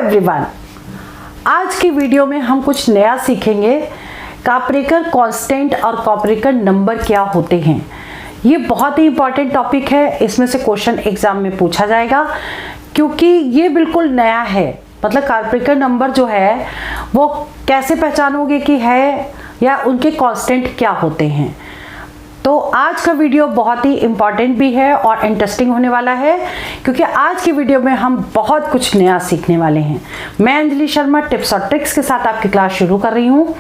Everyone, आज की video में हम कुछ नया सीखेंगे। काप्रेकर कांस्टेंट और काप्रेकर नंबर क्या होते हैं। ये बहुत ही इंपॉर्टेंट टॉपिक है, इसमें से क्वेश्चन एग्जाम में पूछा जाएगा क्योंकि ये बिल्कुल नया है। मतलब काप्रेकर नंबर जो है वो कैसे पहचानोगे कि है या उनके कांस्टेंट क्या होते हैं। तो आज का वीडियो बहुत ही इम्पॉर्टेंट भी है और इंटरेस्टिंग होने वाला है क्योंकि आज की वीडियो में हम बहुत कुछ नया सीखने वाले हैं। मैं अंजलि शर्मा टिप्स और ट्रिक्स के साथ आपकी क्लास शुरू कर रही हूँ।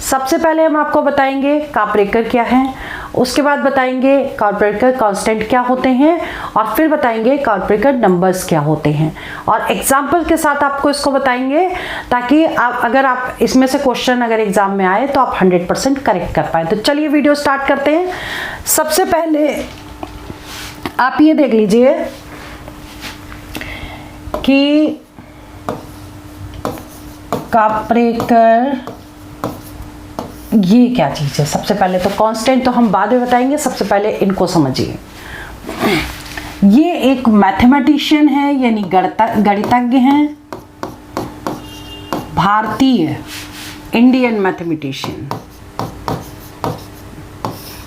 सबसे पहले हम आपको बताएंगे काप्रेकर क्या है, उसके बाद बताएंगे काप्रेकर कांस्टेंट क्या होते हैं और फिर बताएंगे काप्रेकर नंबर्स क्या होते हैं और एग्जाम्पल के साथ आपको इसको बताएंगे ताकि अगर आप इसमें से क्वेश्चन अगर एग्जाम में आए तो आप 100% करेक्ट कर पाए। तो चलिए वीडियो स्टार्ट करते हैं। सबसे पहले आप ये देख लीजिए कि काप्रेकर ये क्या चीज़ है। सबसे पहले तो कांस्टेंट तो हम बाद में बताएंगे, सबसे पहले इनको समझिए। ये एक मैथमेटिशियन है यानी गणितज्ञ हैं, भारतीय इंडियन मैथमेटिशियन,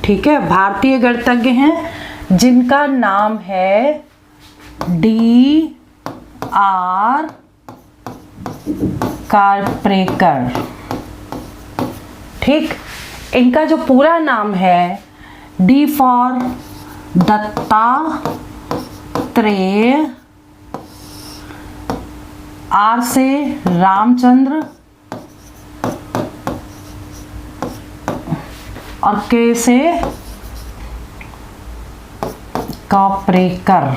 ठीक है, भारतीय गणितज्ञ हैं जिनका नाम है D.R. काप्रेकर। ठीक, इनका जो पूरा नाम है D फॉर दत्तात्रेय, R से रामचंद्र और K से काप्रेकर।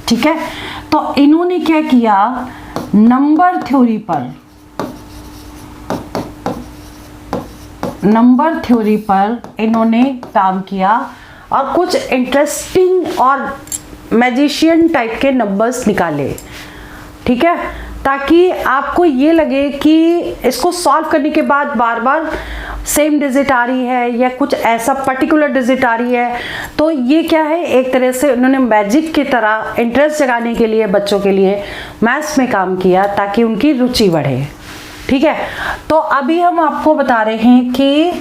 ठीक है, तो इन्होंने क्या किया, नंबर थ्योरी पर इन्होंने काम किया और कुछ इंटरेस्टिंग और मैजिशियन टाइप के नंबर्स निकाले। ठीक है, ताकि आपको ये लगे कि इसको सॉल्व करने के बाद बार बार सेम डिजिट आ रही है या कुछ ऐसा पर्टिकुलर डिजिट आ रही है। तो ये क्या है, एक तरह से उन्होंने मैजिक की तरह इंटरेस्ट जगाने के लिए बच्चों के लिए मैथ्स में काम किया ताकि उनकी रुचि बढ़े। ठीक है, तो अभी हम आपको बता रहे हैं कि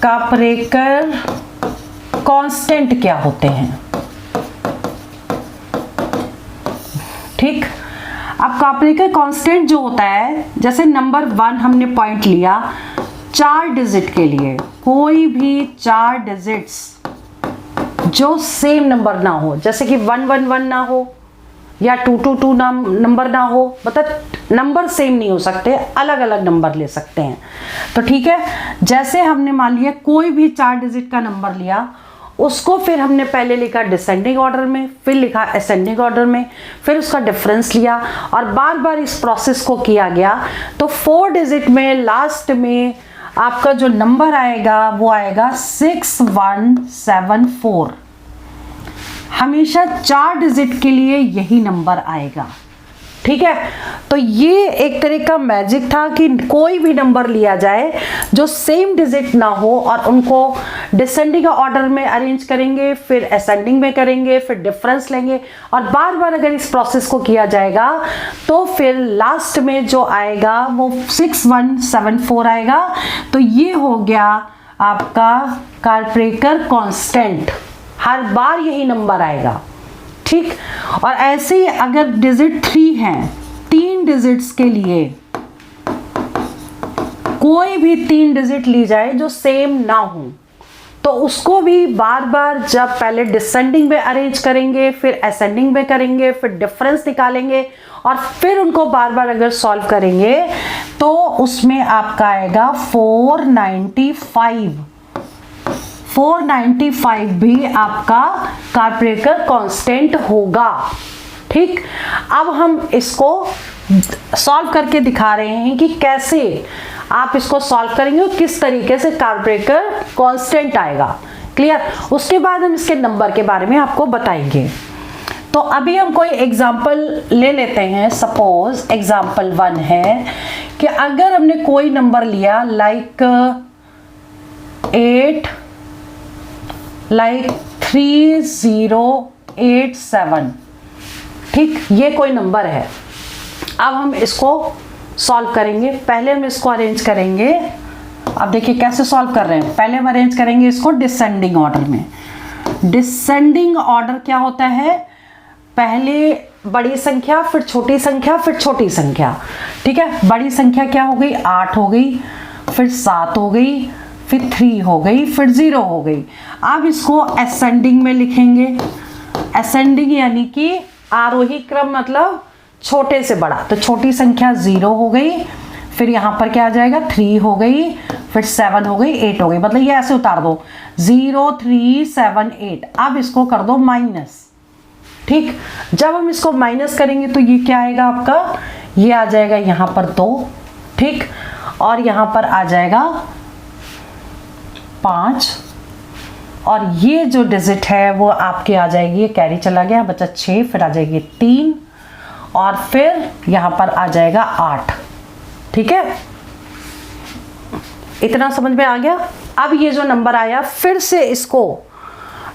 काप्रेकर कांस्टेंट क्या होते हैं। ठीक, अब काप्रेकर कांस्टेंट जो होता है, जैसे नंबर 1 हमने पॉइंट लिया 4 डिजिट के लिए, कोई भी 4 डिजिट्स जो सेम नंबर ना हो, जैसे कि 111 ना हो या 222 नंबर ना हो, मतलब नंबर सेम नहीं हो सकते, अलग अलग नंबर ले सकते हैं। तो ठीक है, जैसे हमने मान लिया कोई भी 4 डिजिट का नंबर लिया, उसको फिर हमने पहले लिखा डिसेंडिंग ऑर्डर में, फिर लिखा असेंडिंग ऑर्डर में, फिर उसका डिफरेंस लिया और बार बार इस प्रोसेस को किया गया। तो 4 डिजिट में लास्ट में आपका जो नंबर आएगा वो आएगा 6174। हमेशा 4 डिजिट के लिए यही नंबर आएगा। ठीक है, तो ये एक तरह का मैजिक था कि कोई भी नंबर लिया जाए जो सेम डिजिट ना हो और उनको डिसेंडिंग ऑर्डर में अरेंज करेंगे, फिर असेंडिंग में करेंगे, फिर डिफरेंस लेंगे और बार बार अगर इस प्रोसेस को किया जाएगा तो फिर लास्ट में जो आएगा वो 6174 आएगा। तो ये हो गया आपका काप्रेकर कांस्टेंट, हर बार यही नंबर आएगा। ठीक, और ऐसे ही अगर डिजिट 3 हैं, 3 डिजिट्स के लिए कोई भी 3 डिजिट ली जाए जो सेम ना हो, तो उसको भी बार बार जब पहले डिसेंडिंग में अरेंज करेंगे, फिर असेंडिंग में करेंगे, फिर डिफरेंस निकालेंगे और फिर उनको बार बार अगर सॉल्व करेंगे तो उसमें आपका आएगा 495 भी आपका काप्रेकर कांस्टेंट होगा। ठीक, अब हम इसको सॉल्व करके दिखा रहे हैं कि कैसे आप इसको सॉल्व करेंगे और किस तरीके से काप्रेकर कांस्टेंट आएगा। क्लियर, उसके बाद हम इसके नंबर के बारे में आपको बताएंगे। तो अभी हम कोई एग्जाम्पल ले लेते हैं। सपोज एग्जाम्पल 1 है कि अगर हमने कोई नंबर लिया लाइक 3087। ठीक, ये कोई नंबर है। अब हम इसको सॉल्व करेंगे। पहले हम इसको अरेंज करेंगे। अब देखिए कैसे सॉल्व कर रहे हैं। पहले हम अरेंज करेंगे इसको डिसेंडिंग ऑर्डर में। डिसेंडिंग ऑर्डर क्या होता है, पहले बड़ी संख्या, फिर छोटी संख्या, फिर छोटी संख्या। ठीक है, बड़ी संख्या क्या हो गई, 8 हो गई, फिर 7 हो गई, फिर 3 हो गई, फिर 0 हो गई। अब इसको असेंडिंग में लिखेंगे। असेंडिंग यानी कि आरोही क्रम, मतलब छोटे से बड़ा। तो छोटी संख्या 0 हो गई, फिर यहाँ पर क्या आ जाएगा, 3 हो गई, फिर 7 हो गई, 8 हो गई। मतलब ये ऐसे उतार दो 0 3 7 8। अब इसको कर दो माइनस। ठीक, जब हम इसको माइनस करेंगे तो ये क्या आएगा आपका, ये आ जाएगा यहाँ पर 2। ठीक, और यहाँ पर आ जाएगा 5, और ये जो डिजिट है वो आपके आ जाएगी, ये कैरी चला गया, बचा 6, फिर आ जाएगी 3, और फिर यहाँ पर आ जाएगा 8। ठीक है, इतना समझ में आ गया। अब ये जो नंबर आया, फिर से इसको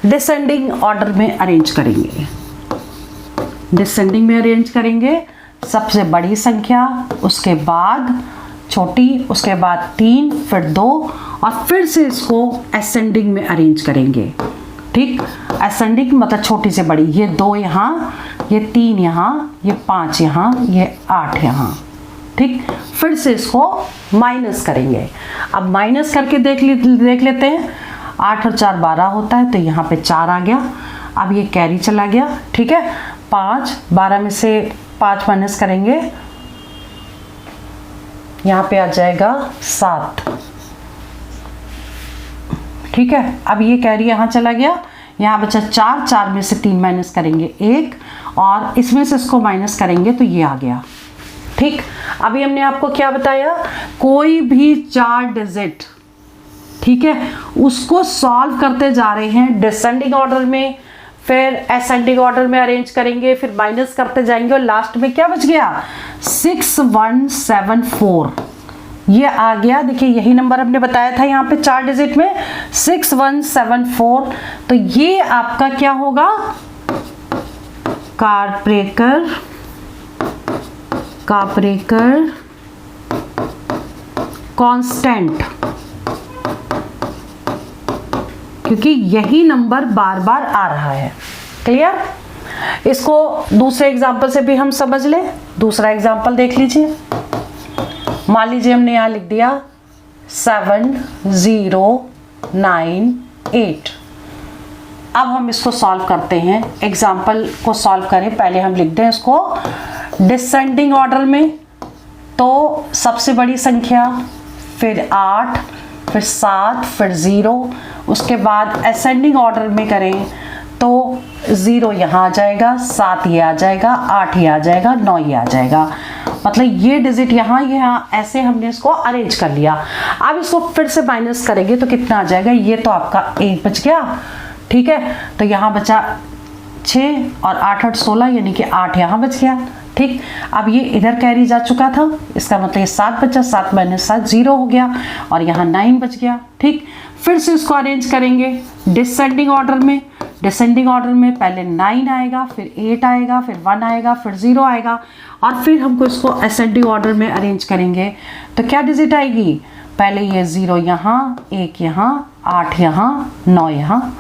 डिसेंडिंग ऑर्डर में अरेंज करेंगे। डिसेंडिंग में अरेंज करेंगे, सबसे बड़ी संख्या, उसके बाद छोटी, उसके बाद 3, फिर 2, और फिर से इसको असेंडिंग में अरेंज करेंगे। ठीक, असेंडिंग मतलब छोटी से बड़ी। ये 2 यहाँ, ये 3 यहाँ, ये 5 यहाँ, ये 8 यहाँ। ठीक, फिर से इसको माइनस करेंगे। अब माइनस करके देख लेते हैं। 8 और 4 12 होता है, तो यहाँ पे 4 आ गया। अब ये कैरी चला गया। ठीक है, 5, 12 में से 5 माइनस करेंगे, यहाँ पे आ जाएगा 7। ठीक है, अब ये कैरी यहाँ चला गया, यहाँ बचा 4, 4 में से 3 माइनस करेंगे 1, और इसमें से इसको माइनस करेंगे तो ये आ गया। ठीक, अभी हमने आपको क्या बताया, कोई भी 4 डिजिट, ठीक है, उसको सॉल्व करते जा रहे हैं डिसेंडिंग ऑर्डर में, फिर असेंडिंग ऑर्डर में अरेंज करेंगे, फिर माइनस करते जाएंगे, और लास्ट में क्या बच गया, 6174। ये आ गया। देखिए यही नंबर हमने बताया था यहाँ पे 4 डिजिट में, 6174। तो ये आपका क्या होगा, कार्परेकर कांस्टेंट, क्योंकि यही नंबर बार बार आ रहा है। क्लियर? इसको दूसरे एग्जाम्पल से भी हम समझ लें। दूसरा एग्जाम्पल देख लीजिए। मान लीजिए हमने यहाँ लिख दिया 7098। अब हम इसको सॉल्व करते हैं। एग्जाम्पल को सॉल्व करें, पहले हम लिख दें इसको डिसेंडिंग ऑर्डर में। तो सबसे बड़ी संख्या, फिर 8, फिर 7, फिर 0। उसके बाद असेंडिंग ऑर्डर में करें तो 0 यहाँ आ जाएगा, 7 ये आ जाएगा, 8 ये आ जाएगा, 9 ये आ जाएगा। मतलब ये डिजिट यहाँ ऐसे हमने इसको अरेंज कर लिया। अब इसको फिर से माइनस करेंगे तो कितना आ जाएगा, ये तो आपका 1 बच गया। ठीक है, तो यहाँ बचा 6 और 8 8 16, यानी कि 8 यहाँ बच गया। ठीक, अब ये इधर कैरी जा चुका था, इसका मतलब ये 7 बचा, 7 माइनस 7 0 हो गया, और यहाँ 9 बच गया। ठीक, फिर से इसको अरेंज करेंगे डिसेंडिंग ऑर्डर में। डिसेंडिंग ऑर्डर में पहले 9 आएगा, फिर 8 आएगा, फिर 1 आएगा, फिर 0 आएगा, और फिर हमको इसको असेंडिंग ऑर्डर में अरेंज करेंगे तो क्या डिजिट आएगी, पहले ये 0 यहाँ, 1 यहाँ, 8 यहाँ, 9 यहाँ।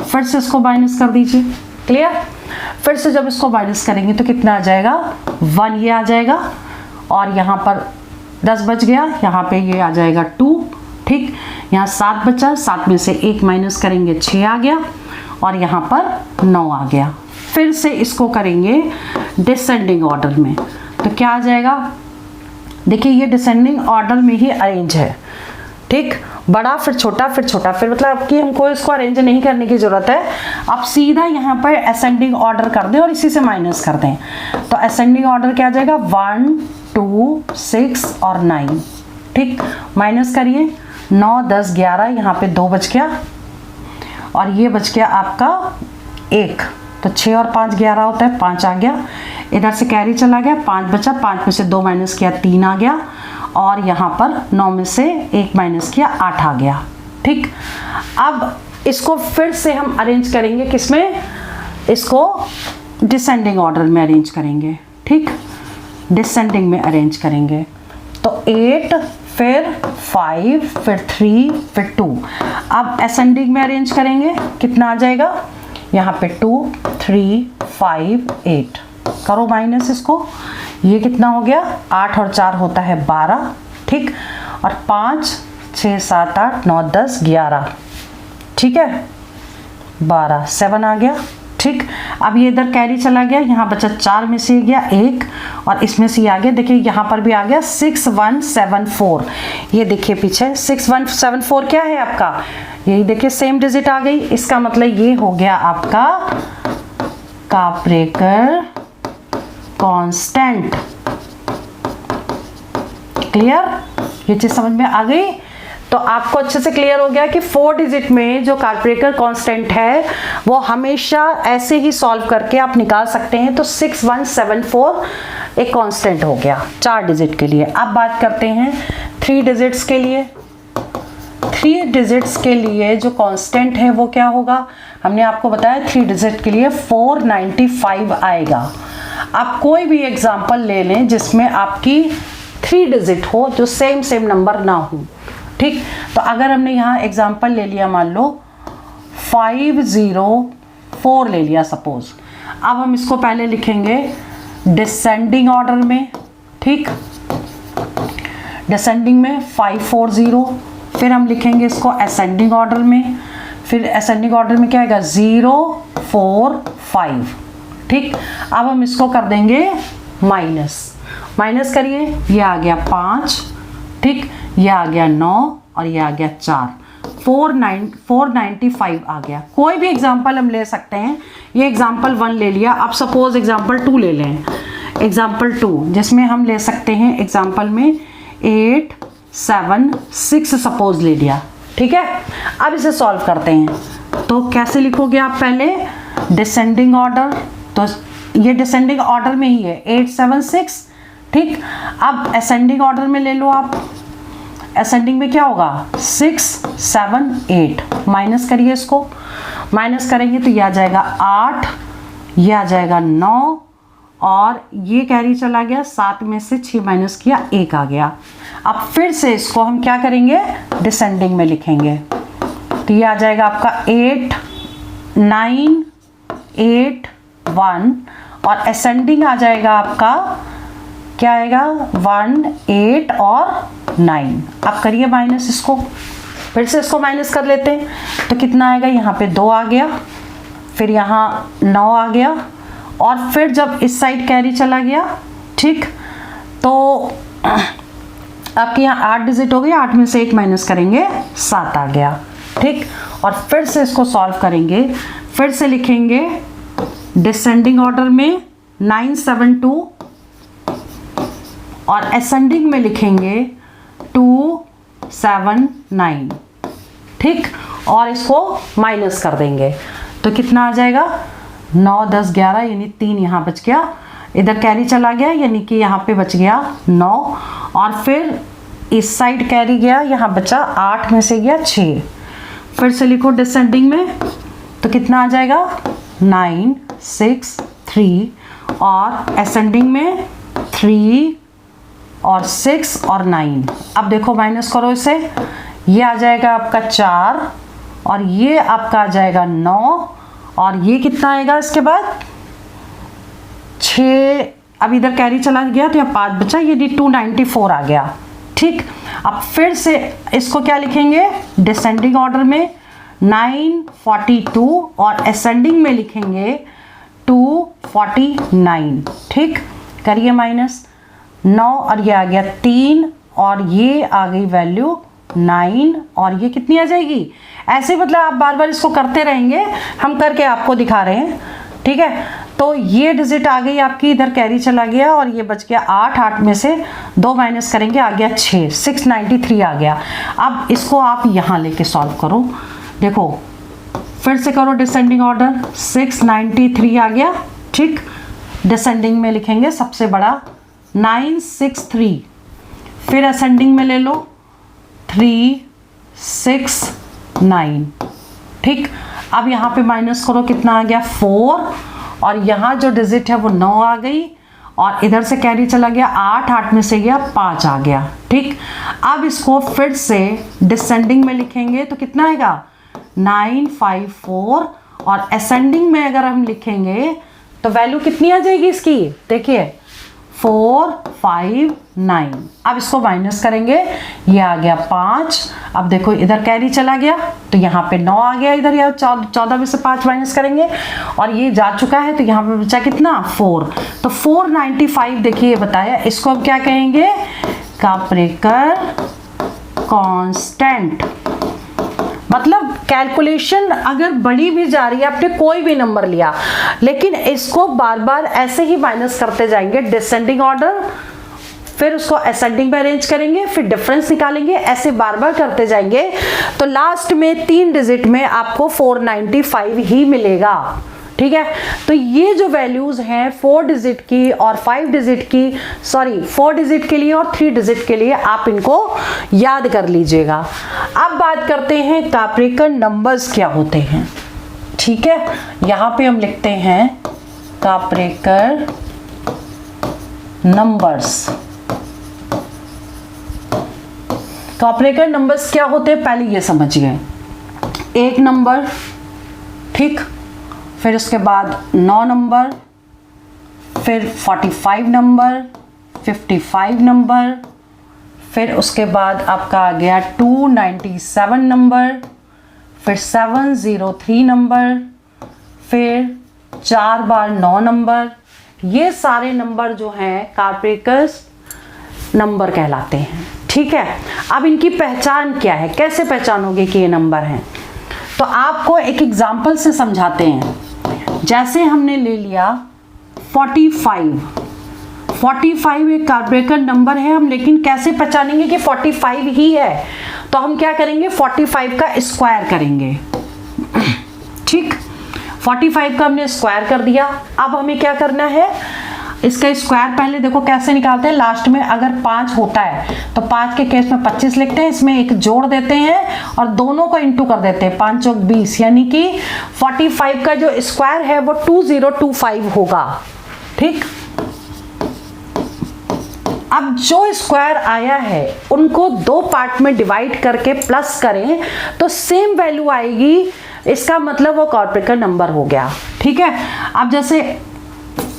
फिर से इसको माइनस कर दीजिए। क्लियर? फिर से जब इसको माइनस करेंगे तो कितना आ जाएगा, 1 ये आ जाएगा, और यहाँ पर 10 बच गया, यहाँ पे ये आ जाएगा 2। ठीक, यहाँ 7 बचा, 7 में से 1 माइनस करेंगे 6 आ गया, और यहाँ पर 9 आ गया। फिर से इसको करेंगे डिसेंडिंग ऑर्डर में तो क्या आ जाएगा, देखिए ये डिसेंडिंग ऑर्डर में ही अरेंज है। ठीक, बड़ा फिर छोटा फिर छोटा, फिर मतलब कि हमको इसको अरेंज नहीं करने की जरूरत है। आप सीधा यहाँ पर असेंडिंग ऑर्डर कर दें और इसी से माइनस कर दें। तो असेंडिंग ऑर्डर क्या आ जाएगा, 1 2 6 और 9। ठीक, माइनस करिए, 9 10 11, यहाँ पे 2 बच गया, और ये बच गया आपका 1। तो 6 और 5 11 होता है, 5 आ गया। इधर से कैरी चला गया, 5 बचा, 5 में से 2 माइनस किया 3 आ गया, और यहाँ पर 9 में से 1 माइनस किया 8 आ गया। ठीक, अब इसको फिर से हम अरेंज करेंगे किसमें, इसको डिसेंडिंग ऑर्डर में अरेंज करेंगे, ठीक, डिसेंडिंग में अरेंज करेंगे। तो 8 फिर 5 फिर 3 फिर 2। अब असेंडिंग में अरेंज करेंगे, कितना आ जाएगा यहाँ पे 2 3 5 8, करो माइनस इसको, ये कितना हो गया 8 और 4 होता है 12, ठीक, और 5 6 7 8 9 10 11, ठीक है 12 7 आ गया, ठीक। अब ये इधर कैरी चला गया, यहाँ बचा 4 में से गया 1 और इसमें से आ गया, देखिए यहाँ पर भी आ गया 6174। ये देखिए पीछे 6174 क्या है आपका, यही देखिए सेम डिजिट आ गई, इसका मतलब ये हो गया आपका काप्रेकर कांस्टेंट। क्लियर, ये चीज समझ में आ गई। तो आपको अच्छे से क्लियर हो गया कि 4 डिजिट में जो काप्रेकर कांस्टेंट है वो हमेशा ऐसे ही सॉल्व करके आप निकाल सकते हैं। तो 6174 एक कांस्टेंट हो गया 4 डिजिट के लिए। अब बात करते हैं 3 डिजिट्स के लिए। 3 डिजिट्स के लिए जो कांस्टेंट है वो क्या होगा, हमने आपको बताया 3 डिजिट के लिए 495 आएगा। आप कोई भी एग्जाम्पल ले लें जिसमें आपकी 3 डिजिट हो, जो सेम नंबर ना हो, ठीक। तो अगर हमने यहाँ एग्जाम्पल ले लिया, मान लो 504 ले लिया सपोज। अब हम इसको पहले लिखेंगे डिसेंडिंग ऑर्डर में, ठीक, डिसेंडिंग में 540, फिर हम लिखेंगे इसको असेंडिंग ऑर्डर में, फिर असेंडिंग ऑर्डर में क्या आएगा 045, ठीक। अब हम इसको कर देंगे माइनस करिए, ये आ गया 5, ठीक, ये आ गया 9 और ये आ गया 4, 495 आ गया। कोई भी एग्जाम्पल हम ले सकते हैं, ये एग्जाम्पल 1 ले लिया, अब सपोज एग्जाम्पल 2 ले लें, एग्जाम्पल 2 जिसमें हम ले सकते हैं एग्जाम्पल में 8 7 6 सपोज ले लिया, ठीक है। अब इसे सॉल्व करते हैं, तो कैसे लिखोगे आप, पहले डिसेंडिंग ऑर्डर, तो ये डिसेंडिंग ऑर्डर में ही है 8 7 6, ठीक। अब असेंडिंग ऑर्डर में ले लो आप, असेंडिंग में क्या होगा 6 7 8, माइनस करिए इसको, माइनस करेंगे तो ये आ जाएगा 8, ये आ जाएगा 9 और ये कैरी चला गया, 7 में से 6 माइनस किया 1 आ गया। अब फिर से इसको हम क्या करेंगे, डिसेंडिंग में लिखेंगे, तो ये आ जाएगा आपका 8 9 8 1 और असेंडिंग आ जाएगा आपका क्या आएगा 1 8 और 9। अब करिए माइनस इसको, फिर से इसको माइनस कर लेते हैं, तो कितना आएगा, यहाँ पे 2 आ गया, फिर यहाँ 9 आ गया और फिर जब इस साइड कैरी चला गया, ठीक, तो आपके यहाँ 8 डिजिट हो गया, 8 में से 1 माइनस करेंगे 7 आ गया, ठीक। और फिर से इसको सॉल्व करेंगे, फिर से लिखेंगे डिसेंडिंग ऑर्डर में 972 और असेंडिंग में लिखेंगे 279, ठीक, और इसको माइनस कर देंगे तो कितना आ जाएगा 9 10 11, यानी 3 यहाँ बच गया, इधर कैरी चला गया यानी कि यहाँ पे बच गया 9 और फिर इस साइड कैरी गया, यहाँ बचा 8 में से गया 6। फिर से लिखो डिसेंडिंग में, तो कितना आ जाएगा 9 6 3 और असेंडिंग में 3 और 6 और 9। अब देखो माइनस करो इसे, ये आ जाएगा आपका 4 और ये आपका आ जाएगा 9 और ये कितना आएगा इसके बाद 6। अब इधर कैरी चला गया तो यहाँ 5 बचा, ये 294 आ गया, ठीक। अब फिर से इसको क्या लिखेंगे, डिसेंडिंग ऑर्डर में 942 और असेंडिंग में लिखेंगे 249, ठीक। करिए माइनस 9 और ये आ गया 3 और ये आ गई वैल्यू 9 और ये कितनी आ जाएगी, ऐसे मतलब आप बार बार इसको करते रहेंगे, हम करके आपको दिखा रहे हैं, ठीक है। तो ये डिजिट आ गई आपकी, इधर कैरी चला गया और ये बच गया 8, 8 में से 2 माइनस करेंगे आ गया 6, 693 आ गया। अब इसको आप यहाँ लेके सॉल्व करो, देखो फिर से करो डिसेंडिंग ऑर्डर, 693 आ गया, ठीक। डिसेंडिंग में लिखेंगे सबसे बड़ा 963, फिर असेंडिंग में ले लो 369, ठीक, अब यहाँ पे माइनस करो, कितना आ गया 4, और यहाँ जो डिजिट है वो 9 आ गई, और इधर से कैरी चला गया 8, 8 में से गया 5 आ गया। ठीक, अब इसको फिर से डिसेंडिंग में लिखेंगे तो कितना आएगा 954, और असेंडिंग में अगर हम लिखेंगे तो वैल्यू कितनी आ जाएगी इसकी, देखिए 459। अब इसको माइनस करेंगे, ये आ गया 5, अब देखो इधर कैरी चला गया तो यहाँ पे 9 आ गया, इधर या 14 में से 5 माइनस करेंगे और ये जा चुका है तो यहाँ पे बचा कितना 4, तो 495 देखिए बताया। इसको अब क्या कहेंगे, काप्रेकर कांस्टेंट। मतलब कैलकुलेशन अगर बढ़ी भी जा रही है, आपने कोई भी नंबर लिया, लेकिन इसको बार बार ऐसे ही माइनस करते जाएंगे, डिसेंडिंग ऑर्डर, फिर उसको असेंडिंग में अरेंज करेंगे, फिर डिफरेंस निकालेंगे, ऐसे बार बार करते जाएंगे तो लास्ट में 3 डिजिट में आपको 495 ही मिलेगा। ठीक है, तो ये जो वैल्यूज हैं 4 डिजिट की और 5 डिजिट की, सॉरी 4 डिजिट के लिए और 3 डिजिट के लिए, आप इनको याद कर लीजिएगा। अब बात करते हैं काप्रेकर नंबर्स क्या होते हैं। ठीक है, यहां पे हम लिखते हैं काप्रेकर नंबर्स। काप्रेकर नंबर्स क्या होते हैं पहले ये समझिए। 1 नंबर, ठीक, फिर उसके बाद 9 नंबर, फिर 45 नंबर, 55 नंबर, फिर उसके बाद आपका आ गया 297 नंबर, फिर 703 नंबर, फिर 4 बार 9 नंबर। ये सारे नंबर जो हैं काप्रेकर्स नंबर कहलाते हैं। ठीक है, अब इनकी पहचान क्या है, कैसे पहचानोगे कि ये नंबर हैं, तो आपको एक एग्जाम्पल से समझाते हैं। जैसे हमने ले लिया 45 एक काप्रेकर नंबर है, हम लेकिन कैसे पहचानेंगे कि 45 ही है, तो हम क्या करेंगे 45 का स्क्वायर करेंगे। ठीक, 45 का हमने स्क्वायर कर दिया। अब हमें क्या करना है, इसका स्क्वायर पहले देखो कैसे निकालते हैं। लास्ट में अगर 5 होता है तो 5 के केस में 25 लिखते हैं, इसमें एक जोड़ देते हैं और दोनों को इंटू कर देते हैं, 5 चौक 20, यानी कि 45 का जो स्क्वायर है वो 2025 होगा। ठीक, अब जो स्क्वायर आया है उनको 2 पार्ट में डिवाइड करके प्लस करें तो सेम वैल्यू आएगी, इसका मतलब वो काप्रेकर नंबर हो गया। ठीक है, अब जैसे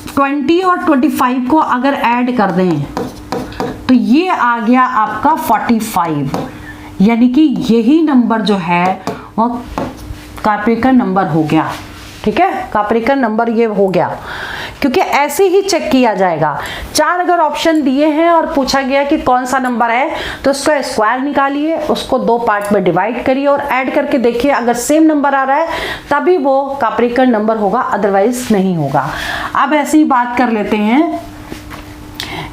20 और 25 को अगर ऐड कर दें तो ये आ गया आपका 45, यानी कि यही नंबर जो है वो काप्रेकर नंबर हो गया। ठीक है, काप्रेकर नंबर ये हो गया, क्योंकि ऐसे ही चेक किया जाएगा। 4 अगर ऑप्शन दिए हैं और पूछा गया कि कौन सा नंबर है, तो उसका स्क्वायर निकालिए, उसको 2 पार्ट में डिवाइड करिए और ऐड करके देखिए, अगर सेम नंबर आ रहा है तभी वो काप्रेकर नंबर होगा, अदरवाइज नहीं होगा। अब ऐसी ही बात कर लेते हैं,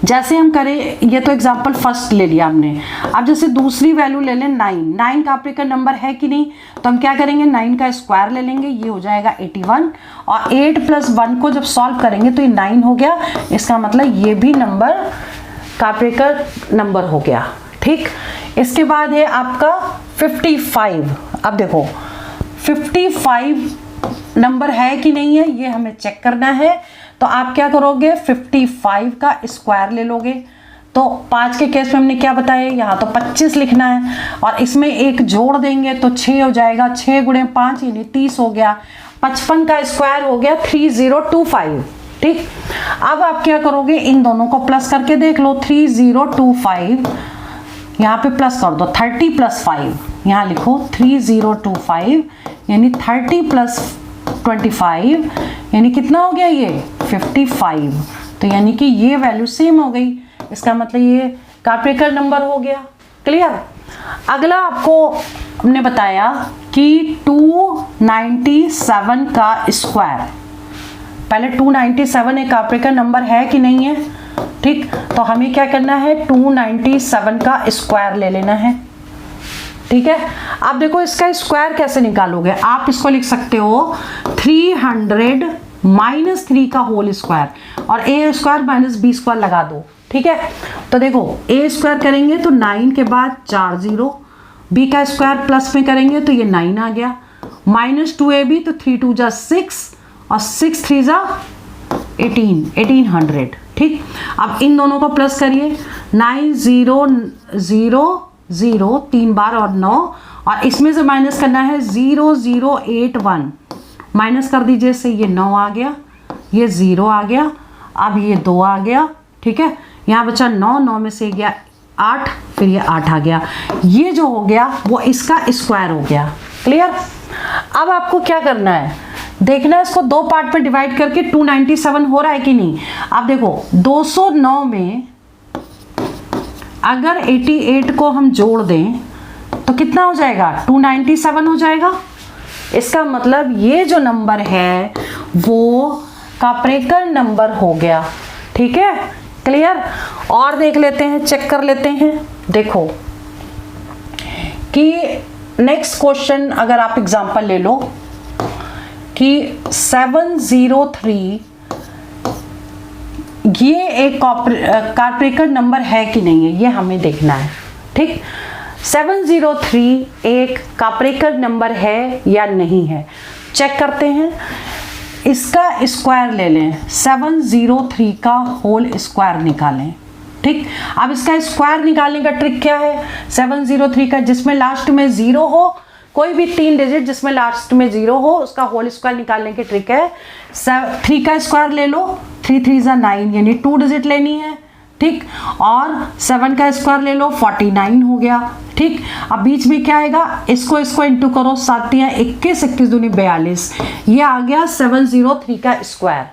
जैसे हम करें, ये तो एग्जांपल फर्स्ट ले लिया हमने। अब जैसे दूसरी वैल्यू ले लें 9 काप्रेकर नंबर है कि नहीं, तो हम क्या करेंगे 9 का स्क्वायर ले लेंगे, ये हो जाएगा 81, और 8 + 1 को जब सॉल्व करेंगे तो ये 9 हो गया, इसका मतलब ये भी नंबर काप्रेकर नंबर हो गया। ठीक, इसके बाद है आपका 55। अब देखो 55 नंबर है कि नहीं है, ये हमें चेक करना है। तो आप क्या करोगे 55 का स्क्वायर ले लोगे, तो 5 के केस में हमने क्या बताया, यहाँ तो 25 लिखना है और इसमें एक जोड़ देंगे तो 6 हो जाएगा, 6 × 5 यानी 30 हो गया। 55 का स्क्वायर हो गया 3025। ठीक, अब आप क्या करोगे, इन दोनों को प्लस करके देख लो, 3025 यहाँ पे प्लस कर दो, 30 + 5 यहाँ लिखो, 3025 यानी 30 + 25 यानी कितना हो गया, ये 55। तो यानी कि ये वैल्यू सेम हो गई, इसका मतलब ये काप्रेकर नंबर हो गया। क्लियर। अगला आपको हमने बताया कि 297 का स्क्वायर, पहले 297 एक काप्रेकर नंबर है कि नहीं है। ठीक, तो हमें क्या करना है 297 का स्क्वायर ले लेना है। ठीक है, अब देखो इसका स्क्वायर कैसे निकालोगे, आप इसको लिख सकते हो 300 - 3 का होल स्क्वायर और a स्क्वायर - b स्क्वायर लगा दो। ठीक है, तो देखो a स्क्वायर करेंगे तो 9 के बाद 4 0, b का स्क्वायर प्लस में करेंगे तो ये 9 आ गया, -2ab तो 3 2 जा 6 और 6 3 जा 1800। ठीक, अब इन दोनों को प्लस करिए, 9 0 0 0 3 बार और 9, और इसमें से माइनस करना है 0 0 8 1, माइनस कर दीजिए, इससे ये 9 आ गया, ये 0 आ गया, अब ये 2 आ गया। ठीक है, यहाँ बचा 9, 9 में से गया 8, फिर ये 8 आ गया। ये जो हो गया वो इसका स्क्वायर हो गया। क्लियर? अब आपको क्या करना है, देखना है इसको दो पार्ट में डिवाइड करके 297 हो रहा है कि नहीं। आप देखो 209 में अगर 88 को हम जोड़ दें तो कितना हो जाएगा, 297 हो जाएगा। इसका मतलब ये जो नंबर है वो कापरेकर नंबर हो गया। ठीक है, क्लियर? और देख लेते हैं, चेक कर लेते हैं। देखो कि नेक्स्ट क्वेश्चन अगर आप एग्जांपल ले लो कि 703, ये एक कापरेकर नंबर है कि नहीं है, ये हमें देखना है। ठीक, 703 एक कापरेकर नंबर है या नहीं है, चेक करते हैं। इसका स्क्वायर ले लें, 703 का होल स्क्वायर निकालें। ठीक, अब इसका स्क्वायर निकालने का ट्रिक क्या है, 703 का जिसमें लास्ट में 0 हो, कोई भी 3 डिजिट जिसमें लास्ट में 0 हो, उसका होल स्क्वायर निकालने की ट्रिक है 3 का स्क्वायर ले लो, 3 3 जा 9 यानी 2 डिजिट लेनी है। ठीक, और 7 का स्क्वायर ले लो, 49 हो गया। ठीक, अब बीच में क्या आएगा, इसको इंटू करो, 7 या 21, 21 दूनी 42, ये आ गया 703 का स्क्वायर।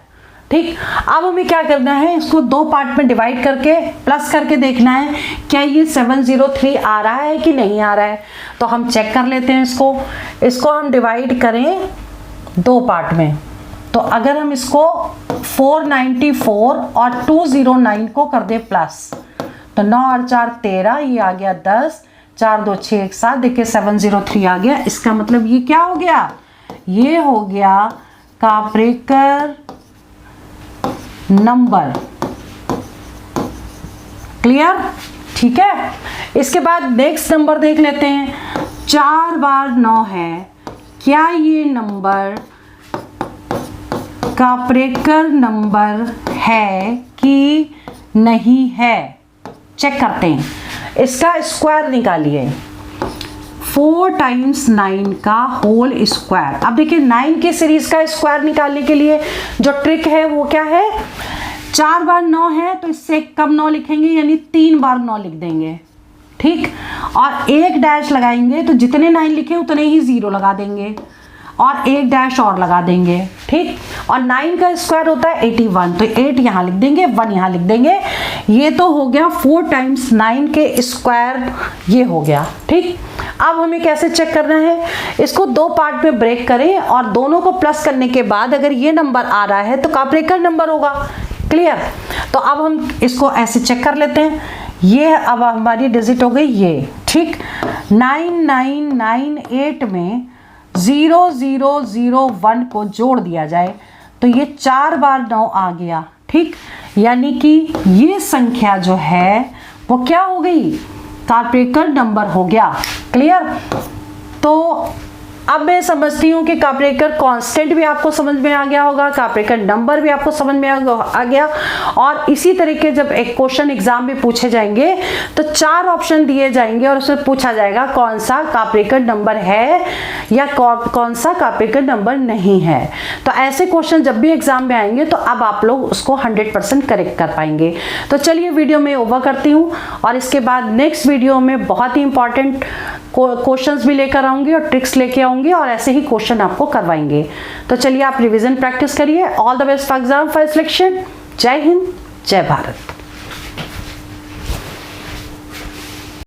ठीक, अब हमें क्या करना है, इसको दो पार्ट में डिवाइड करके प्लस करके देखना है क्या ये 703 आ रहा है कि नहीं आ रहा है। तो हम चेक कर लेते हैं इसको हम डिवाइड करें दो पार्ट में, तो अगर हम इसको 494 और 209 को कर दे प्लस, तो 9 और 4 13, ये आ गया 10, 4 2 6 1 7, देखिए 703 आ गया। इसका मतलब ये क्या हो गया, ये हो गया कापरेकर नंबर। क्लियर? ठीक है, इसके बाद नेक्स्ट नंबर देख लेते हैं। 4 बार 9 है, क्या ये नंबर कापरेकर नंबर है कि नहीं है, चेक करते हैं। इसका स्क्वायर निकालिए, 4 टाइम्स 9 का होल स्क्वायर। अब देखिए 9 की सीरीज का स्क्वायर निकालने के लिए जो ट्रिक है वो क्या है, 4 बार 9 है तो इससे कम 9 लिखेंगे, यानी 3 बार 9 लिख देंगे। ठीक, और एक डैश लगाएंगे तो जितने 9 लिखे उतने ही 0 लगा देंगे, और एक डैश और लगा देंगे। ठीक, और 9 का स्क्वायर होता है 81, तो 8 यहाँ लिख देंगे, 1 यहाँ लिख देंगे। ये तो हो गया 4 टाइम्स 9 के स्क्वायर, ये हो गया। ठीक, अब हमें कैसे चेक करना है, इसको दो पार्ट में ब्रेक करें और दोनों को प्लस करने के बाद अगर ये नंबर आ रहा है तो कापरेकर नंबर होगा। क्लियर? तो अब हम इसको ऐसे चेक कर लेते हैं। ये अब हमारी डिजिट हो गई ये। ठीक, 9998 में 0001 को जोड़ दिया जाए तो ये 4 बार 9 आ गया। ठीक, यानी कि ये संख्या जो है वो क्या हो गई, कापरेकर नंबर हो गया। क्लियर? तो अब मैं समझती हूँ कि कापरेकर कांस्टेंट भी आपको समझ में आ गया होगा, कापरेकर नंबर भी आपको समझ में आ गया। और इसी तरीके जब एक क्वेश्चन एग्जाम में पूछे जाएंगे तो 4 ऑप्शन दिए जाएंगे और उसमें पूछा जाएगा कौन सा कापरेकर नंबर है या कौन सा कापरेकर नंबर नहीं है। तो ऐसे क्वेश्चन जब भी एग्जाम में आएंगे तो अब आप लोग उसको 100% करेक्ट कर पाएंगे। तो चलिए वीडियो में ओवर करती हूँ और इसके बाद नेक्स्ट वीडियो में बहुत ही इंपॉर्टेंट क्वेश्चंस भी लेकर आऊंगी और ट्रिक्स लेके आऊंगी और ऐसे ही क्वेश्चन आपको करवाएंगे। तो चलिए आप रिवीजन प्रैक्टिस करिए। All the best for exam for selection. जय हिंद, जय भारत।